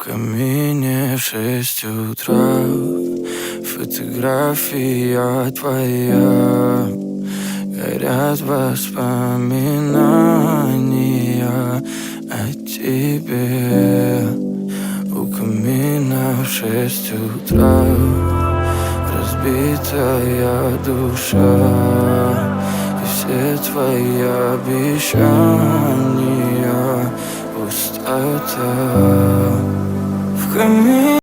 камине в 6 утра фотография твоя. Горят воспоминания о тебе. У камина в 6 утра разбитая душа, и все твои обещания пустота. В камине